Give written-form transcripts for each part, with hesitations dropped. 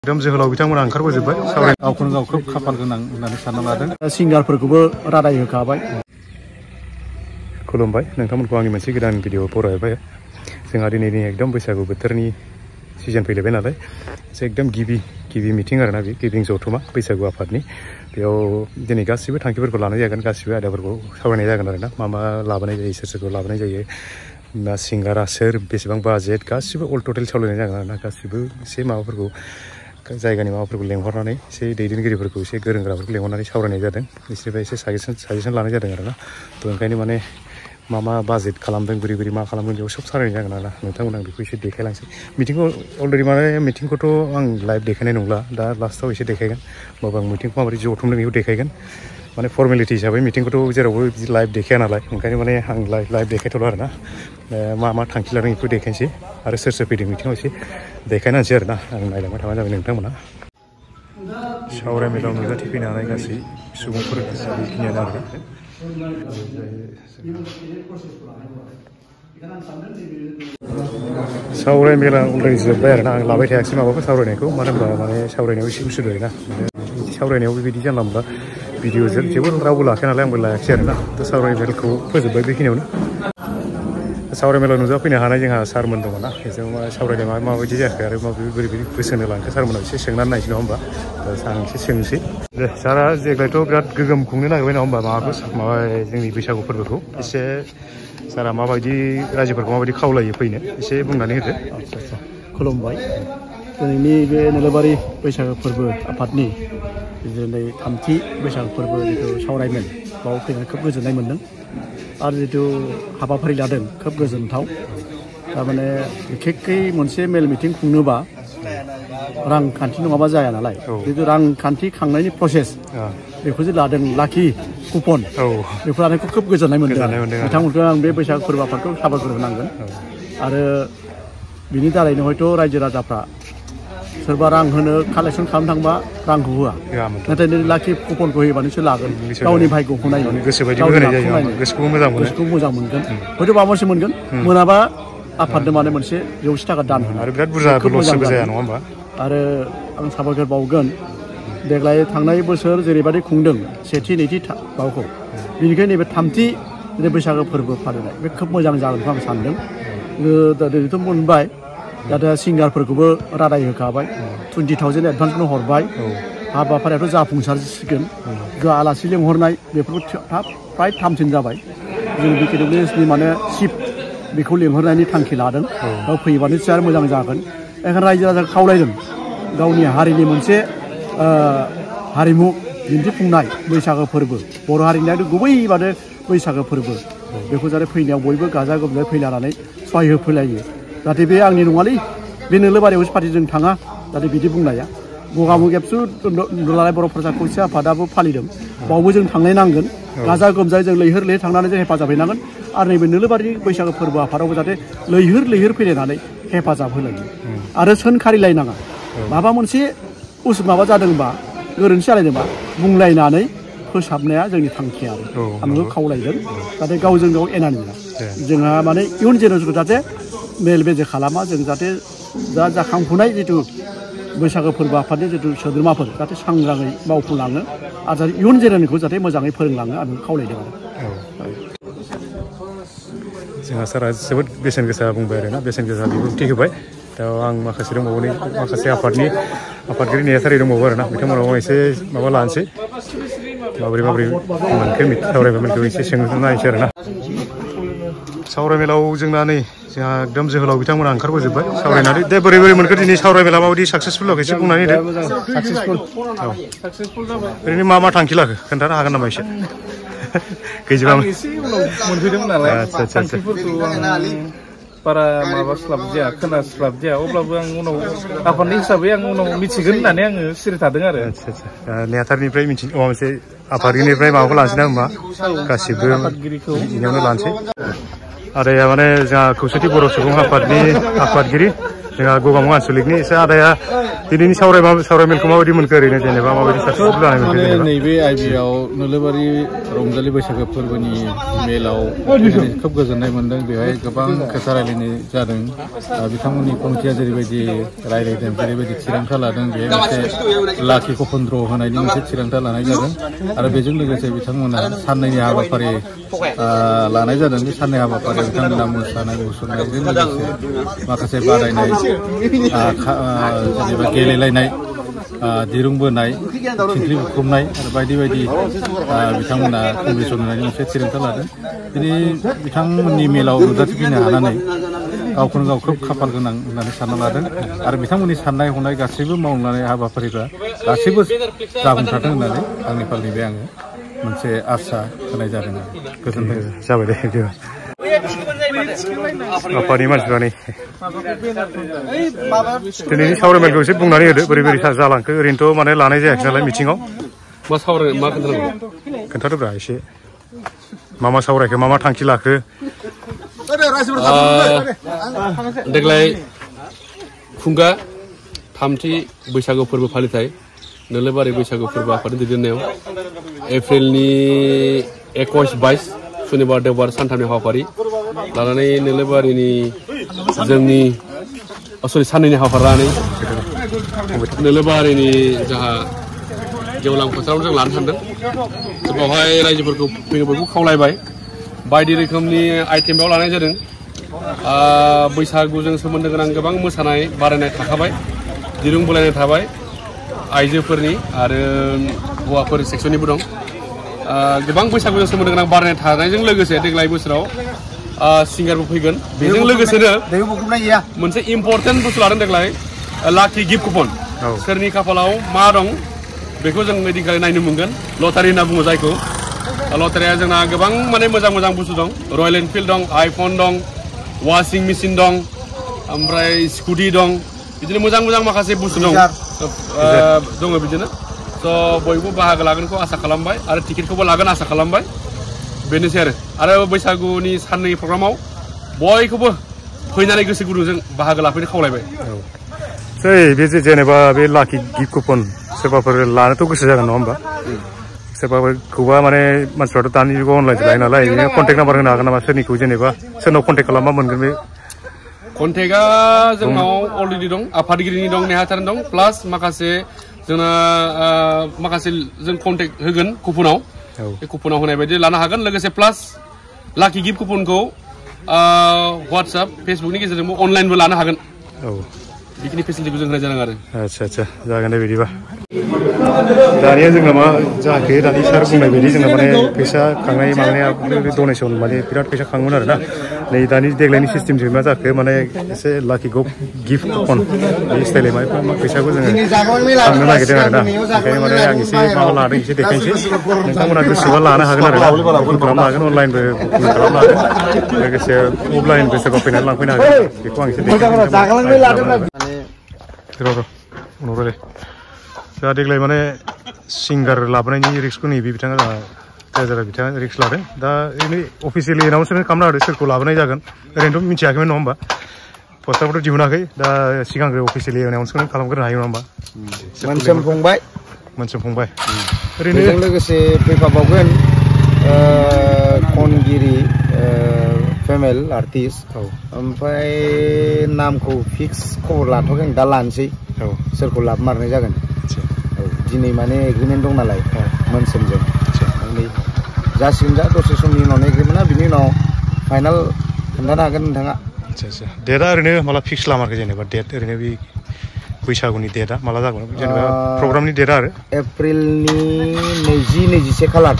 एकदम जोहोलाव बिथांमोना ओंखारबोजोबबाय सावराय गावखौनो गाव खोब खाफाल गोनां होननानै सानना लादों। सिंगारफोरखौबो रादाय होखाबाय। खुलुमबाय नोंथांमोनखौ आंनि मोनसे गोदान भिडिअ बरायबाय। जोंहा दिनैनि एकदम बैसागु बोथोरनि सिजन फैलायबाय नालाय एकदम गिबि मिटिं आरोना बे गिबिं जथुमा बैसागु आफादनि बेयाव दिनै गासिबो थांखिफोरखौ लानाय जागोन, गासिबो आयदाफोरखौ सावरायनाय जागोन आरोना मा लाबोनाय जायो, सोरखौ लाबोनाय जायो, ना सिंगारा सोर, बेसेबां बाजेट, गासिबो अल टटेल सावरायनाय जागोन आरोना। गासिबो एसे माबाफोरखौ जायगानि माबाफोरखौ लेंहरनानै एसे दैदेनगिरिफोरखौ एसे गोरोंग्राफोरखौ लेंहरनानै सावरायनाय जादों। बिसोरनिफ्राय एसे साजेसन लानाय जादों आरोना। थ' ओंखायनो माने मा बाजेट खालामदों, बोरै मा खालामदों बेयाव सब सावरायनाय जागोन आरोना। नोंथांमोन आं बेखौ एसे देखायलांसै। मिटिंखौ अलरेडि माने मिटिंखौथ' आं लाइभ देखायनाय नंला, दा लास्टआव एसे देखायगोन। होमबाबो आं मिटिंखौ माबोरै जथुमदों बेखौ देखायगोन। माने फर्मेलिटि हिसाबै मिटिंखौथ' जेरावबो लाइभ देखाया नालाय, ओंखायनो माने आं लाइभ देखायथ'ला आरोना। मा थांखि लादों बेखौ देखायनोसै आरो सोर फैदों मिटिङाव एसे देखायना होनोसै आरोना। आं नायलांबाय थाबानो जाबाय नोंथांमोना। सावराय मेलाव नुजाथिफैनो हानाय गासै सुबुंफोर बेखिनियानो आरोना। सावराय मेला अलरेडि जोब्बाय आरोना। आं लाबाय थायाखिसै माबाखौ सावरायनायखौ, मानो होनबा माने सावरायनायाव एसे उसुबिदा जायोना। सावरायनायाव बेबायदि जानला मोनला भिडिअ'जों जेबो रावबो लाखाया नालाय आंबो लायाखिसै आरोना। थ' सावराय मेलखौ फोजोब्बाय बेखिनियावनो। सावराय मेलाव नुजाफैनो हानाय जोंहा सारमोन दङ ना, बेजों सावरायनाया माबायदि जाखो आरो बोरै बोसोन होलांखो सारमोनाव एसे सोंनानै नायसै नङा होमबा। आं एसे सोंनोसै। दे सारा देग्लायथ' बिराद गोगोम खुंनो नागिरबाय नङा होमबा माबा जोंनि बैसागु फोरबोखौ। एसे सारा माबायदि रायजोफोरखौ माबायदि खावलायो फैनो एसे बुंनानै होदो। आदसा खुलुमबाय। दिनैनि बे नोलोबारि बैसागो फोरबो आफादनि दिनै थामथि बैसागो फोरबो जिथु सावरायमेल बाव फैनानै खोब गोजोननाय मोन्दों आरो जिथु हाबाफारि लादों खोब गोजोनथाव। थारमाने बिखेककै मोनसे मेल मिटिं खुंनोबा रांखान्थि नङाबा जाया नालाय, जिथु रांखान्थि खांनायनि प्रसेस बेखौ जे लादों लाखि कुपन, बेखौ लानायखौ खोब गोजोननाय मोन्दों। बिथांमोनखौ आं बे बैसागो फोरबो आफादखौ साबायखर होनांगोन। आरो बिनि दारैनो हयथ' रायजो राजाफ्रा सोरबा रां होनो कालेक्सन खालामनो थांबा रांखौ होआ, नाथाय लाखि कुपनखौ होयोबा नोंसोर लागोन। गावनि भाग्यखौ नायो, गोसोखौ मोजां मोनगोन। हयथ' माबा मोनसे मोनगोन, मोनाबा आफादनो माने मोनसे 100 थाखा दान होनो आरो बिराद बुरजा लसबो जाया नङा होमबा। आरो आं साबायखर बावगोन, देग्लाय थांनाय बोसोर जेरैबायदि खुंदों सेथि नैथि बावखौ, बेनिखायनो नैबे थामथि बैसागो फोरबो फालिनाय बे खोब मोजां जागोनखौ आं सानदों। दिनैथ' मोनबाय, दा सिंगारफोरखौबो रादाय होखाबाय, 20,000 एडभान्सखौनो हरबाय। हाबाफारियाथ' जाफुंसारसिगोन। आलासि लेंहरनाय बेफोरखौ फ्राय थामथिम जाबाय। जों बिकेडब्लिउएसनि माने चिफ बेखौ लेंहरनायनि थांखि लादों। बेयाव फैयोबानो आरो मोजां जागोन। बेखायनो रायजो राजाखौ खावलायदों, गावनि हारिनि मोनसे हारिमु दिन्थिफुंनाय बैसागो फोरबो, बर' हारिनि गुबै माने बैसागो फोरबो, बेखौ जाहाथे फैनायाव बयबो गाजा गोमजायै फैलानानै सहाय होफैलायो। जाहाथे बे आंनि नङालै, बे नोलोबारियावसो पार्टिजों थाङा जाहाथे बिदि बुंनाया। गगामुग एबसु दुलाराय बर' फरायसा खौसे आफादाबो फालिदों, बावबो जों थांनाय नांगोन। गाजा गोमजायै जों लैहोर थांनानै जों हेफाजाब हैनांगोन। आरो नैबे नोलोबारि बैसागो फोरबो आफादावबो जाहाथे लैहोर फैलायनानै हेफाजाब होलायो आरो सोनखारिलायनाङा। माबा मोनसे माबा जादोंबा, गोरोन्थि जालायदोंबा बुंलायनानै फोसाबनाया जोंनि थांखि आरो आं बेखौ खावलायदों। जाहाथे गावजों गाव एना नङा, जोंहा माने इयुन जेनेरेसनखौ जाहाथे मेल बेजे खालामा। जों जाहाथे जाखांफुनाय जिथु बैसागो फोरबो आफादनि जिथु सोद्रोमाफोर जाहाथे सांग्राङै मावफुंलाङो आरो जाहाथे इयुन जेनेरेसनखौ जाहाथे मोजाङै फोरोंलाङो आं बेखौ खावलायदों आरो। जोंहा सारा जोबोद बेसेन गोसा बुंबाय आरोना, बेसेन गोसा बिबुंथि होबाय। दा आं माखासे दंबावो, माखासे आफादगिरि नेहाथारि दंबावो आरोना। बिथांमोनाव एसे माबा लानोसै, माबोरै मोनखो सावरायमेलखौ एसे सोंनायसै आरोना। सावरायमेलाव जोंना नै जोंहा एकदम जोहोलाव बिथांमोना ओंखारबोजोबबाय सावरायनानै। दे बोरै मोनखो दिनै सावरायमेला माबायदि साक्सेसफुल जाखो एसे बुंनानै होदो। ओरैनो मा थांखि लाखो खोन्थानो हागोन नामा एसे? गैजोबा एसे उनाव मोनफैदोंमोन नालाय थांखिफोरखौ आं बारा माबास्लाबदिया खोनास्लाबदिया, अब्लाबो आं उनाव आफादनि हिसाबै आं उनाव मिथिगोन होननानै आङो सिरि थादों आरो। नेहाथारिनिफ्राय मोनसे आफादगिरिनिफ्राय माबाखौ लानोसै ना होमबा? गासिबो आफादगिरिखौ बिनियावनो लानोसै। आरो माने जोंहा खौसेथि बर' सुबुं आफादनि आफादगिरि जोंहा गगामुग आनसलिकनि एसे आदाया दिनैनि सावरायमेलखौ माबायदि मोनखो ओरैनो जेनेबा माबायदि साक्सेसफुल जानाय मोनखो जेनेबा नैबे आइबिआव नोलोबारि रंजालि बैसागो फोरबोनि मेलाव खोब गोजोननाय मोनदों बेवहाय गोबां खोथा रायलायनाय जादों बिथांमोननि कमिटिया जेरैबायदि रायलायदों जेरैबायदि थिरांथा लादों बेहाय मोनसे लाखि कपन द्र होनायनि मोनसे थिरांथा लानाय जादों आरो बेजों लोगोसे बिथांमोना साननैनि हाबाफारि लानाय जादों बे साननै हाबाफारियाव बिथांमोना मोसानाय मुसुरनायजों लोगोसे माखासे बादायनाय जेनेबा गेलेलायनाय दिरुं बोनाय थिंख्लि बुख्रुबनाय आरो बायदि बायदि बिथांमोना कम्पिटिसन होनायनि मोनसे थिरांथा लादों दिनै बिथांमोननि मेलाव नुजाथिफैनो हानानै गावखौनो गाव खोब खाफाल गोनां होननानै सानना लादों आरो बिथांमोननि साननाय हनाय गासैबो मावलांनाय हाबाफारिफ्रा गासैबो जाफुंसारथों होननानै आंनि फालनिफ्राय आङो मोनसे आसा होनाय जादों आरो गोजोनथों जाबाय दे बिदिबा आफादनि मानसिफ्रा नै दिनैनि सावरायमेलखौ एसे बुंनानै होदो बोरै बोरै जालांखो ओरैनोथ' माने लानाय जायाखै नालाय मिथिङाव मा खोन्थादोब्रा एसे मा सावरायखो मा थांखि लाखो देग्लाय खुंगा थामथि बैसागु फोरबो फालिथाय नोलोबारि बैसागु फोरबो आफादनि दैदेननायाव एप्रिलनि 21-22 सुनिबार देवबार सानथामनि हाबाफारि लानानै नोलोबारिनि जोंनि साननैनि हाबाफारि लानानै नोलोबारिनि जाहा गेवलां फोथाराव जों लानो सानदों बेवहाय रायजोफोरखौ फैनो खावलायबाय बायदि रोखोमनि आइटेम बेयाव लानाय जादों बैसागुजों सोमोन्दो गोनां गोबां मोसानाय बादायनाय थाखाबाय दिरुं बोलायनाय थाबाय आइजोफोरनि आरो हौवाफोर सेक्सननिबो दं गोबां बैसागुजों सोमोन्दो गोनां बादायनाय थानायजों लोगोसे देग्लाय बोसोराव सिंगारबो फैगोन बेजों लोगोसेनो मोनसे इम्पर्टेन्ट बुस्थु लादों देग्लाय लाखि गिफ्ट कुपन सोरनि खाफालाव मा दं बेखौ जों ओइदिनखालि नायनो मोनगोन लटारि होनना बुङो जायखौ लटारिया जोंना गोबां माने मोजां बुस्थु दं रयेल एनफिल्ड दं आइफन दं वाशिं मेसिन दं ओमफ्राय स्कुटि दं बिदिनो मोजां माखासे बुस्थु दं बिदिनो स' बयबो बाहागो लागोनखौ आसा खालामबाय आरो टिकेटखौबो लागोन आसा खालामबाय बेनोसै आरो बैसागुनि साननै प्रग्रामाव बयखौबो फैनानै गोसो गुदुंजों बाहागो लाफैनो खावलायबाय बे जेनेबा बे लाखि गिफ्ट कुपन सोरबाफोर लानोथ' गोसो जागोन नङा होमबा सोरबाफोरखौबा माने मानसिफ्राथ' दानि जुगाव अनलाइनसो लायो नालाय बिदिनो कन्टेक्ट नाम्बार होनो हागोन नामा सोरनिखौ जेनेबा सोरनाव कन्टेक्ट खालामबा मोनगोन बे कन्टेक्टआ जोंनाव अलरेडि दं आफादगिरिनि दं नेहाथारनि दं प्लास माखासे जोंना माखासे जों कन्टेक्ट होगोन कुपनाव बे कुपनाव होनाय बायदि लानो हागोन लोगोसे प्लास लाखि गिफ्ट कुपनखौ वाट्सएप फेसबुकनि गेजेरजोंबो अनलाइनबो लानो हागोन बेखिनि फेसिलिटिखौ जों होनाय जादों आरो आच्छा जागोन दे बिदिबा दानिया जोंना मा जायाखै दानि सार बुंनाय बायदि जोंना माने फैसा खांनाय मानाया डनेसन माने बिराद फैसा खाङोमोन आरोना नै दानि देग्लायनि सिस्टेमजों मा जाखो माने एसे लाखि गिफ्ट कुपन बे स्टाइलै मा फैसाखौ जोङो खांनो नागिरदों आरोना ओंखायनो माने आं एसे माबा लादों एसे देखायनोसै नोंथांमोना गोसोबा लानो हागोन आरो बुकिं खालामनो हागोन अनलाइनबो बुकिं खालामनो हागोन लोगोसे अफलाइनबो सोरबा फैनानै लांफैनो हागोन बेखौ आं एसे उनाव रायलाय जोंहा देग्लाय माने सिंगार लाबोनायनि रिक्सखौ नैबे बिथाङा जोंहा ट्रेजारार बिथाङा रिक्स लादों दा ओरैनो अफिसियेलि एनाउन्समेन्ट खालामना होदो सोरखौ लाबोनाय जागोन ओरैनोथ' मिथियाखैमोन नङा होमबा पस्टारखौथ' दिहुनाखै दा सिगांग्रो अफिसियेलि एनाउन्समेन्ट खालामग्रोनो हायो नङा होमबा मोनसोम फंबाय ओरैनो लोगोसे फैफाबावगोन खनगिरि फेमेल आर्टिस्ट ओमफ्राय नामखौ फिक्स खबर लाथ'गोन दा लानोसै सोरखौ लाबोमारनाय जागोन दिनै माने एग्रिमेन्ट दं नालाय मोनसोमजों जासिगोन जा दसे समनि उनाव एग्रिमेन्टआ बिनि उनाव फाइनाल खोन्थानो हागोन नोंथाङा आच्छा डेटआ ओरैनो माला फिक्स खालामाखै जेनेबा डेट ओरैनो बे बैसागुनि डेटआ माला जागोन जेनेबा प्रग्रामनि डेटआ आरो एप्रिलनि 20-21 खालार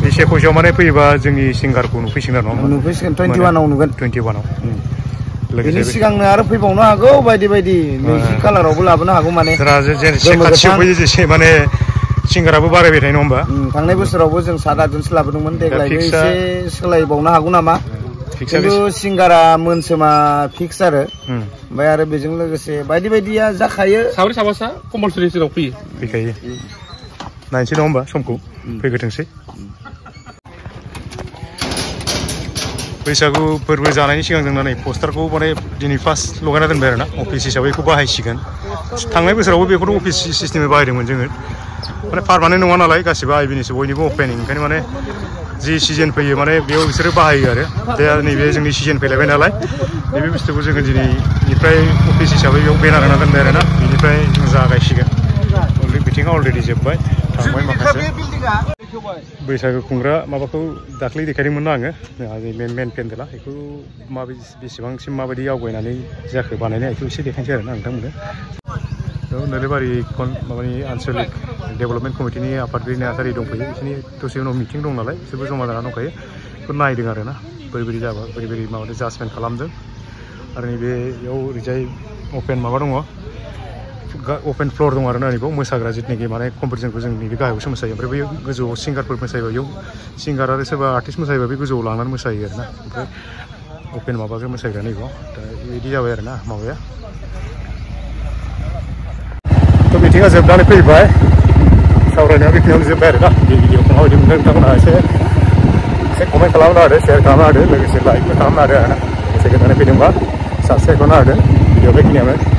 21 माने फैयोबा जोंनि सिंगारखौ नुफैसिगोन आरो नङा नुफैसिगोन 21आव नुगोन 21आव बेनि सिगांनो आरो फैबावनो हागौ बायदि 20 खालारावबो लाबोनो हागौ माने खाथियाव फैयो जेसे माने सिंगाराबो बारायबाय थायो नङा होमबा थांनाय बोसोरावबो जों 7-8जनसो लाबोदोंमोन देग्लायबो एसे सोलायबावनो हागौ नामा खिन्थु सिंगारा मोनसोमा फिक्स आरो ओमफ्राय आरो बेजों लोगोसे बायदिया जाखायो साब्रै साबासा कम्पालसरि जोंनाव फैखायो नायनोसै नङा होमबा समखौ फैग्रोथोंसै बैसागु फोरबो जानायनि सिगां जों नै पस्टारखौ माने दिनै फार्स्ट लगायना दोनबाय आरोना अफिस हिसाबै बेखौ बाहायसिगोन थांनाय बोसोरावबो बेखौनो अफिस सिस्टेमै बाहायदोंमोन जोङो माने पारमानेन्ट नङा नालाय गासिबो आइबिनिसो बयनिबो अपेनिं ओंखायनो माने जि सिजन फैयो माने बेयाव बिसोरो बाहायो आरो दा नैबे जोंनि सिजन फैलायबाय नालाय नैबे बुस्थुखौ जोङो दिनैनिफ्राय अफिस हिसाबै बेयाव बेनार होना दोनबाय आरोना बेनिफ्राय जों जागायसिगोन बिथिङा अलरेडि जोब्बाय थांबाय माखासे बैसागु खुंग्रा माबाखौ दाख्लै देखायदोंमोन आङो मेन पेन्डेला बेखौ माबायदि बेसेबांसिम माबायदि आवगायनानै जाखो बानायनाया बेखौ एसे देखायनोसै आरोना नोंथांमोननो नोलोबारि माबानि आन्सलिक डेभेलपमेन्ट कमिटिनि आफादगिरि नेहाथारि दंफैयो बिसोरनि दसे उनाव मिटिं दं नालाय बिसोरबो जमा जानानै दंखायो बेखौ नायदों आरोना बोरै बोरै जाबा बोरै बोरै माबादों जाजमेन्ट खालामदों आरो नैबेयाव ओरैजाय अपेन माबा दङ अपेन फ्लर दं आरोना नैबाव मोसाग्रा जिथुनाखि माने कम्पिटिसनखौ जों नैबे गाहायावसो मोसायो ओमफ्राय बै गोजौआव सिंगारफोर मोसायोबा बेयाव सिंगार आरो सोरबा आर्टिस्ट मोसायोबा बे गोजौआव लांनानै मोसायो आरोना ओमफ्राय अपेन माबाखौ मोसाग्रा नैबाव दा बिदि जाबाय आरोना माबाया थ' मिटिङा जोबनानै फैबाय सावरायनाया बेखिनियावनो जोब्बाय आरोना बे भिडिअखौ माबायदि मोनदों नोंथांमोनहा एसे कमेन्ट खालामना होदो शेयार खालामना होदो लोगोसे लाइकबो खालामना होदो आरोना एसे गोदानै फैदोंबा साबस्क्राइब खालामना होदो भिडिअ बेखिनियावनो